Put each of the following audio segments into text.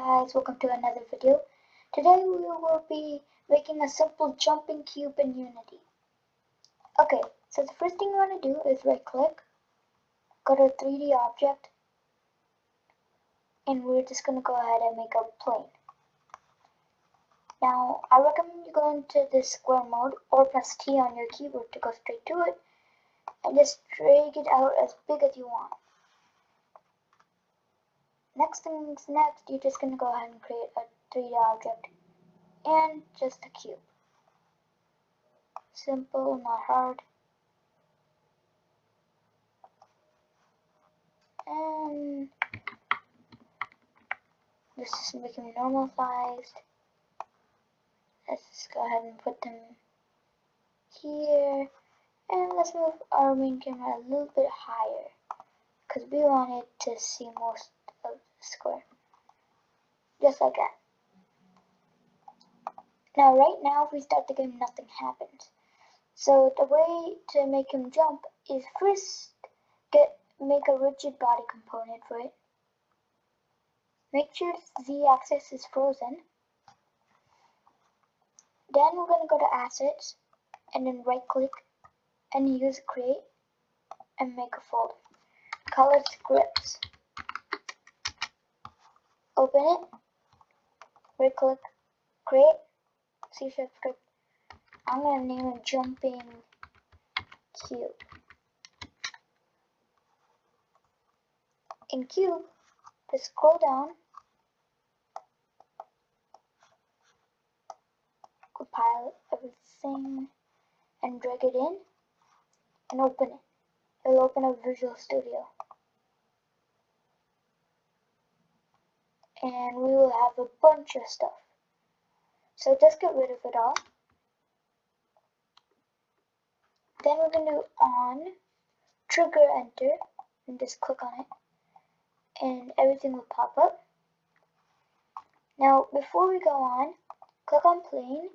guys, welcome to another video. Today we will be making a simple jumping cube in Unity. Okay, so the first thing you want to do is right click, go to 3D object, and we're just going to go ahead and make a plane. Now, I recommend you go into this square mode or press T on your keyboard to go straight to it, and just drag it out as big as you want. Next, you're just going to go ahead and create a 3D object and just a cube. Simple, not hard. And this is making normalized. Let's just go ahead and put them here. And let's move our main camera a little bit higher, because we want it to see most of the square. Just like that. Now right now, if we start the game, nothing happens. So the way to make him jump is first make a rigid body component for it. Make sure the Z-axis is frozen. Then we're going to go to Assets, and then right click, and use Create, and make a folder. Call it Scripts. Open it, right click, Create, C# script. I'm going to name it Jumping Cube. In Cube, just scroll down, compile everything, and drag it in, and open it. It'll open up Visual Studio. And we will have a bunch of stuff. So just get rid of it all. Then we're going to do on, trigger enter, and just click on it. And everything will pop up. Now before we go on, click on plane,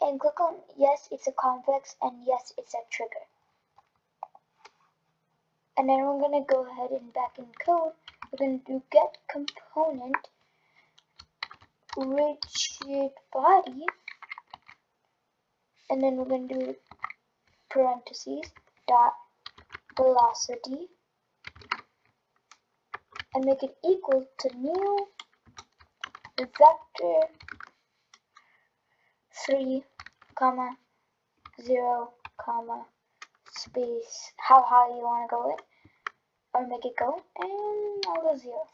and click on yes, it's a convex, and yes, it's a trigger. And then we're going to go ahead and back in code, we're going to do get component rigid body, and then we're going to do parentheses dot velocity, and make it equal to new vector 3, 0, space, how high you want to go it, or make it go, and I'll go 0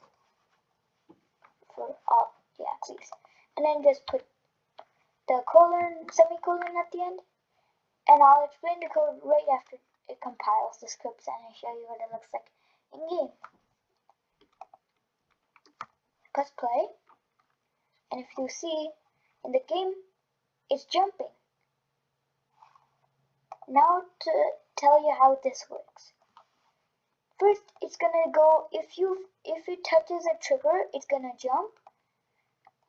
for all the axes. And then just put the semicolon at the end, and I'll explain the code right after it compiles the scripts and I'll show you what it looks like in game. Press play, and if you see in the game, it's jumping. Now to tell you how this works. First, it's gonna go, if it touches a trigger, it's gonna jump,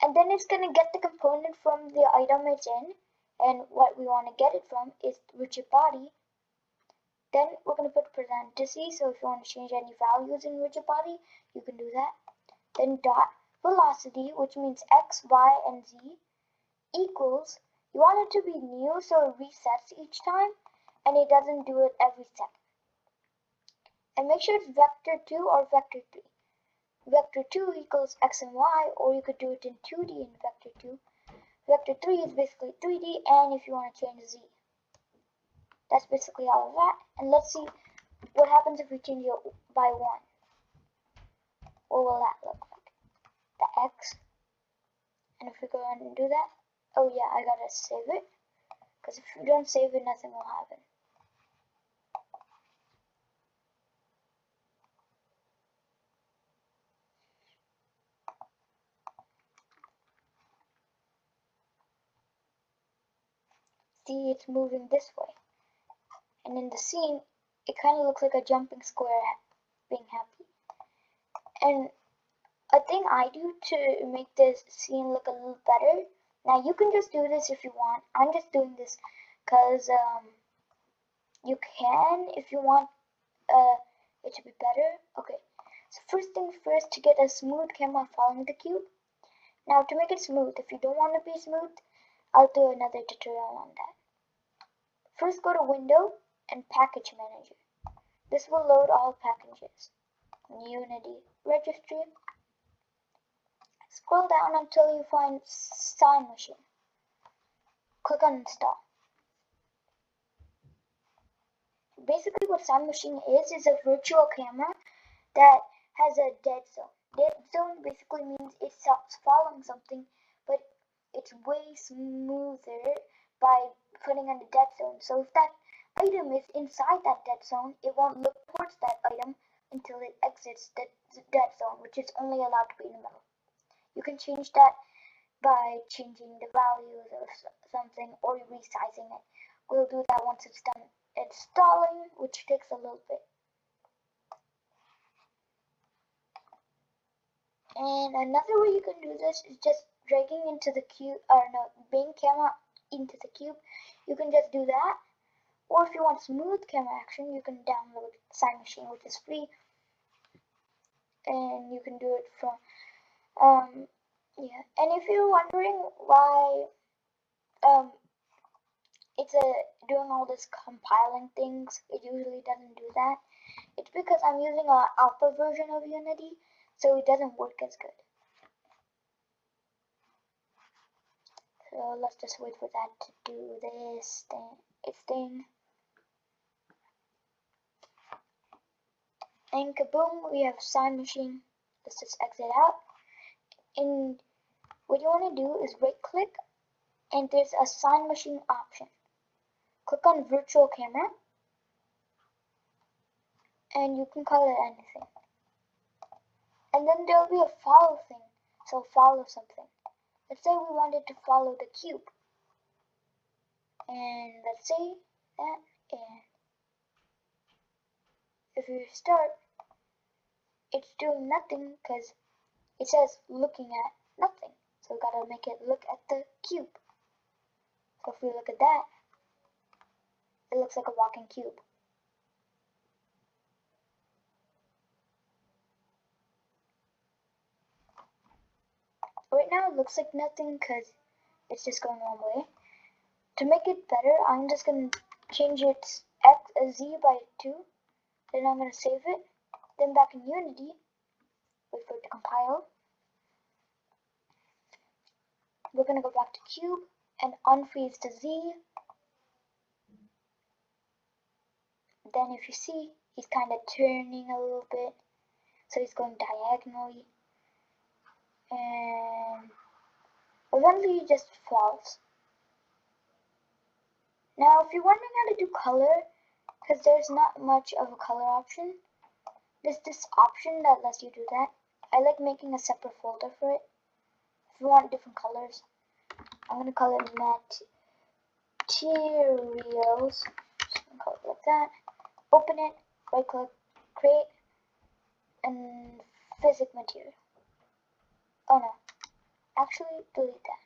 and then it's gonna get the component from the item it's in, and what we want to get it from is rigid body. Then we're gonna put parentheses, so if you want to change any values in rigid body, you can do that. Then dot velocity, which means x, y, and z, equals, you want it to be new so it resets each time, and it doesn't do it every second. And make sure it's vector 2 or vector 3. Vector 2 equals x and y, or you could do it in 2D in vector 2. Vector 3 is basically 3D, and if you want to change z. That's basically all of that. And let's see what happens if we change it by 1. What will that look like? The x. And if we go ahead and do that, oh yeah, I gotta save it, because if you don't save it, nothing will happen. See, it's moving this way. And in the scene, it kind of looks like a jumping square being happy. And a thing I do to make this scene look a little better, now you can just do this if you want. I'm just doing this because you can if you want it to be better. Okay, so first thing first, to get a smooth camera following the cube, Now to make it smooth, if you don't want to be smooth, I'll do another tutorial on that. First go to Window and Package Manager. This will load all packages. Unity Registry. Scroll down until you find Sign Machine. Click on Install. Basically what Sign Machine is a virtual camera that has a dead zone. Dead zone basically means it stops following something, but it's way smoother by putting in the dead zone. So if that item is inside that dead zone, it won't look towards that item until it exits the dead zone, which is only allowed to be in the middle. You can change that by changing the values or something, or resizing it. We'll do that once it's done installing, which takes a little bit. And another way you can do this is just dragging into the cube, or no, main camera into the cube. You can just do that. Or if you want smooth camera action, you can download Sign Machine, which is free. And you can do it from, yeah. And if you're wondering why, it's doing all this compiling things, it usually doesn't do that. It's because I'm using an alpha version of Unity, so it doesn't work as good. So let's just wait for that to do this thing. And kaboom, we have Sign Machine. Let's just exit out. And what you want to do is right click, and there's a Sign Machine option. Click on Virtual Camera, and you can call it anything. And then there'll be a follow thing, so follow something. Let's say we wanted to follow the cube. And let's say that, and if you start, it's doing nothing because it says looking at nothing. So we gotta make it look at the cube. So if we look at that, it looks like a walking cube. Right now it looks like nothing because it's just going one way. To make it better, I'm just going to change its Z by 2. Then I'm going to save it. Then back in Unity, wait for it to compile. We're going to go back to cube and unfreeze the Z. Then if you see, he's kind of turning a little bit. So he's going diagonally. And eventually he just falls. Now if you're wondering how to do color, because there's not much of a color option, there's this option that lets you do that. I like making a separate folder for it. If you want different colors, I'm going to call it materials. Just going to call it like that. Open it, right click, create, and physics material. Oh no, actually delete that.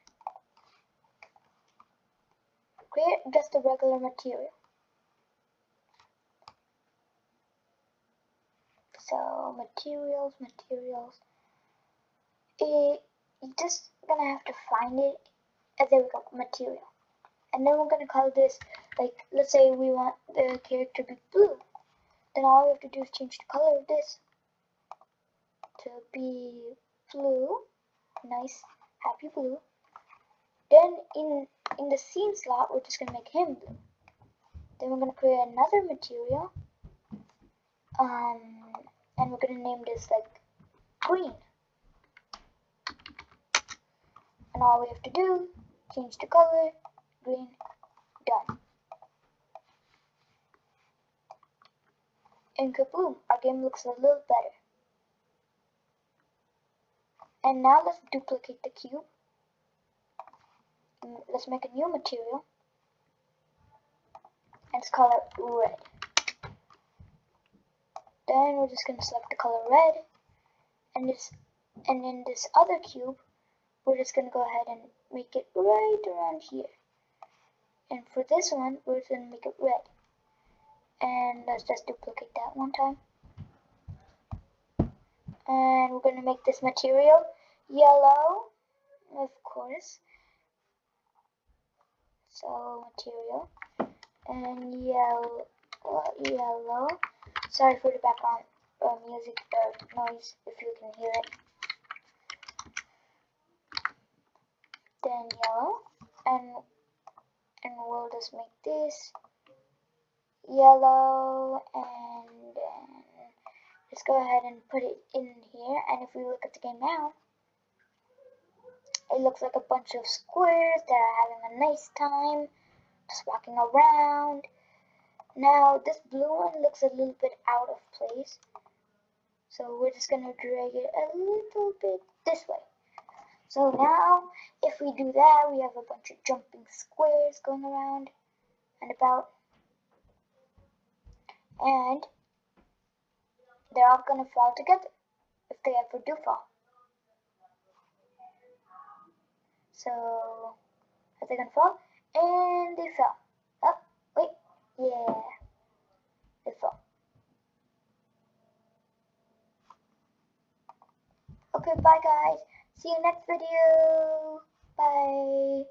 Create just a regular material. So materials. You're just gonna have to find it. There we go, material. And then we're gonna call this, like, let's say we want the character to be blue. Then all we have to do is change the color of this to be blue. Nice, happy blue. Then in the scene slot, we're just gonna make him blue. Then we're gonna create another material. And we're gonna name this like green. And all we have to do, change the color, green, done. And kaboom, our game looks a little better. And now let's duplicate the cube. Let's make a new material. And let's call it red. Then we're just gonna select the color red. And in this other cube, we're just gonna go ahead and make it right around here. And for this one, we're just gonna make it red. And let's just duplicate that one time. And we're gonna make this material yellow. of course. So material and yellow. Sorry for the background music noise if you can hear it. Then yellow, and we'll just make this yellow, and then let's go ahead and put it in here. And if we look at the game now, it looks like a bunch of squares that are having a nice time just walking around. Now this blue one looks a little bit out of place, so we're just gonna drag it a little bit this way. So now if we do that, we have a bunch of jumping squares going around and about, and they're all gonna fall together if they ever do fall. So are they gonna fall? And they fell. Oh, wait, yeah, they fell. Okay, bye guys. See you next video. Bye.